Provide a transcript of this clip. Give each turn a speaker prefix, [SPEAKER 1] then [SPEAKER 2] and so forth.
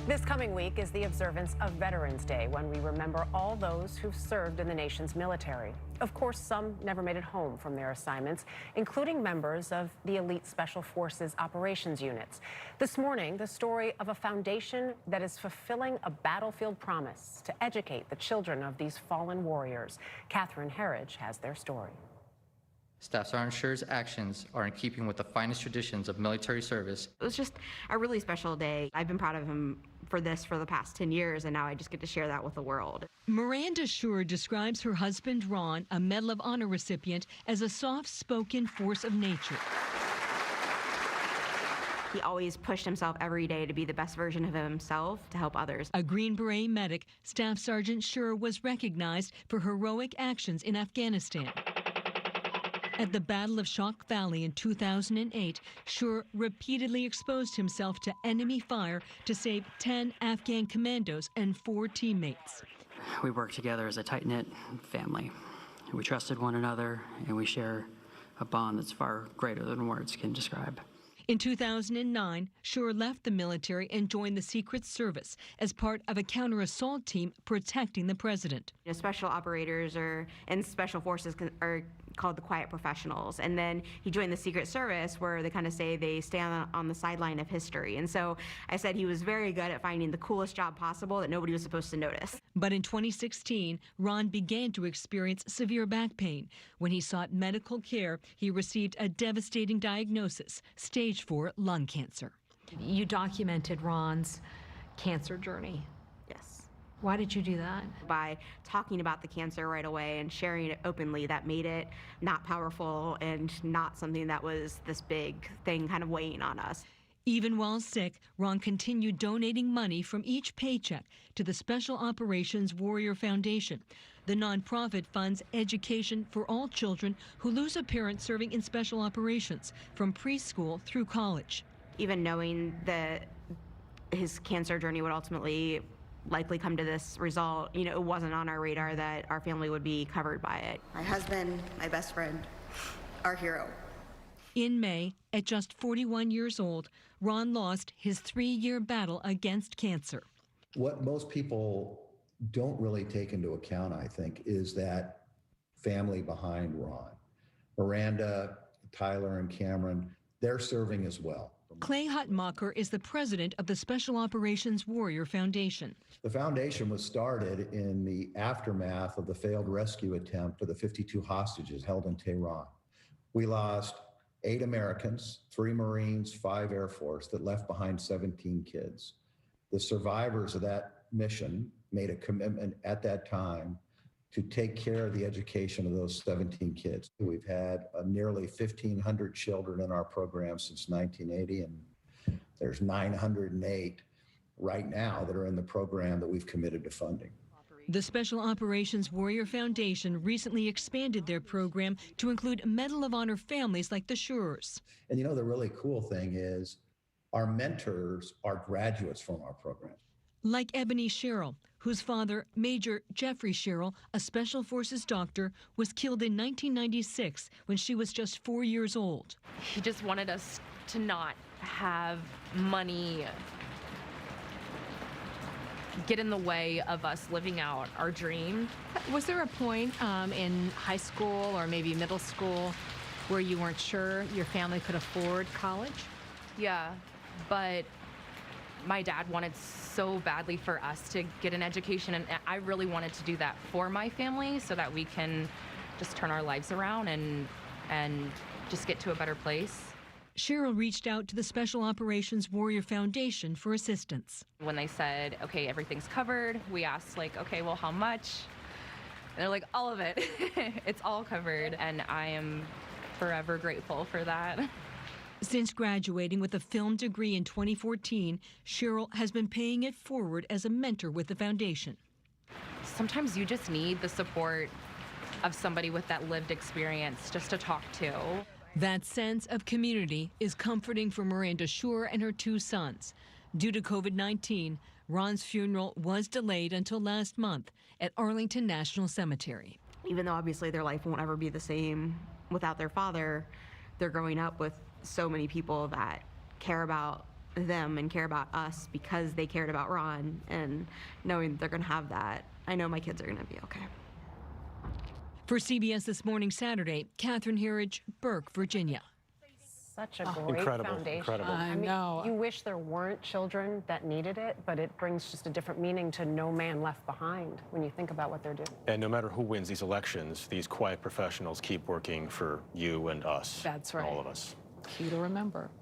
[SPEAKER 1] This coming week is the observance of Veterans Day, when we remember all those who've served in the nation's military. Of course, some never made it home from their assignments, including members of the elite Special Forces operations units. This morning, the story of a foundation that is fulfilling a battlefield promise to educate the children of these fallen warriors. Herridge has their story.
[SPEAKER 2] Staff Sergeant Scher's actions are in keeping with the finest traditions of military service.
[SPEAKER 3] It was just a really special day. I've been proud of him for the past 10 years, and now I just get to share that with the world.
[SPEAKER 4] Miranda Scher describes her husband, Ron, a Medal of Honor recipient, as a soft-spoken force of nature.
[SPEAKER 3] He always pushed himself every day to be the best version of himself to help others.
[SPEAKER 4] A Green Beret medic, Staff Sergeant Scher was recognized for heroic actions in Afghanistan. At the Battle of Shock Valley in 2008, Scher repeatedly exposed himself to enemy fire to save 10 Afghan commandos and 4 teammates.
[SPEAKER 5] We work together as a tight-knit family. We trusted one another, and we share a bond that's far greater than words can describe.
[SPEAKER 4] In 2009, Scher left the military and joined the Secret Service as part of a counter-assault team protecting the president.
[SPEAKER 3] Special operators and special forces are called the quiet professionals. And then he joined the Secret Service, where they kind of say they stay on the sideline of history. And so I said he was very good at finding the coolest job possible that nobody was supposed to notice.
[SPEAKER 4] But in 2016, Ron began to experience severe back pain. When he sought medical care, he received a devastating diagnosis, stage 4 lung cancer.
[SPEAKER 6] You documented Ron's cancer journey.
[SPEAKER 3] Yes.
[SPEAKER 6] Why did you do that?
[SPEAKER 3] By talking about the cancer right away and sharing it openly, that made it not powerful and not something that was this big thing kind of weighing on us.
[SPEAKER 4] Even while sick, Ron continued donating money from each paycheck to the Special Operations Warrior Foundation. The nonprofit funds education for all children who lose a parent serving in special operations, from preschool through college.
[SPEAKER 3] Even knowing that his cancer journey would ultimately likely come to this result, it wasn't on our radar that our family would be covered by it.
[SPEAKER 7] My husband, my best friend, our hero.
[SPEAKER 4] In May, at just 41 years old, Ron lost his 3-year battle against cancer.
[SPEAKER 8] What most people don't really take into account, I think, is that family behind Ron. Miranda, Tyler, and Cameron, they're serving as well.
[SPEAKER 4] Clay Hutmacher is the president of the Special Operations Warrior Foundation.
[SPEAKER 8] The foundation was started in the aftermath of the failed rescue attempt of the 52 hostages held in Tehran. We lost 8 Americans, 3 Marines, 5 Air Force, that left behind 17 kids. The survivors of that mission made a commitment at that time to take care of the education of those 17 kids. We've had nearly 1,500 children in our program since 1980, and there's 908 right now that are in the program that we've committed to funding.
[SPEAKER 4] The Special Operations Warrior Foundation recently expanded their program to include Medal of Honor families like the Schers.
[SPEAKER 8] And the really cool thing is our mentors are graduates from our program.
[SPEAKER 4] Like Ebony Sherrill, whose father, Major Jeffrey Sherrill, a Special Forces doctor, was killed in 1996 when she was just 4 years old.
[SPEAKER 9] He just wanted us to not have money get in the way of us living out our dream.
[SPEAKER 6] Was there a point in high school or maybe middle school where you weren't sure your family could afford college?
[SPEAKER 9] Yeah, but my dad wanted so badly for us to get an education, and I really wanted to do that for my family so that we can just turn our lives around and just get to a better place.
[SPEAKER 4] Cheryl reached out to the Special Operations Warrior Foundation for assistance.
[SPEAKER 9] When they said, okay, everything's covered, we asked, okay, well, how much? And they're like, all of it. It's all covered, and I am forever grateful for that.
[SPEAKER 4] Since graduating with a film degree in 2014, Cheryl has been paying it forward as a mentor with the foundation.
[SPEAKER 9] Sometimes you just need the support of somebody with that lived experience just to talk to.
[SPEAKER 4] That sense of community is comforting for Miranda Scher and her 2 sons. Due to COVID-19, Ron's funeral was delayed until last month at Arlington National Cemetery.
[SPEAKER 3] Even though obviously their life won't ever be the same without their father, they're growing up with so many people that care about them and care about us because they cared about Ron, and knowing that they're going to have that, I know my kids are going to be okay.
[SPEAKER 4] For CBS This Morning Saturday, Catherine Herridge, Burke, Virginia.
[SPEAKER 1] Such a great
[SPEAKER 10] Incredible,
[SPEAKER 1] foundation.
[SPEAKER 10] incredible.
[SPEAKER 1] I mean, you wish there weren't children that needed it, but it brings just a different meaning to no man left behind when you think about what they're doing.
[SPEAKER 10] And no matter who wins these elections, these quiet professionals keep working for you and us.
[SPEAKER 11] That's
[SPEAKER 10] and
[SPEAKER 11] right.
[SPEAKER 10] all of us.
[SPEAKER 11] Key to remember.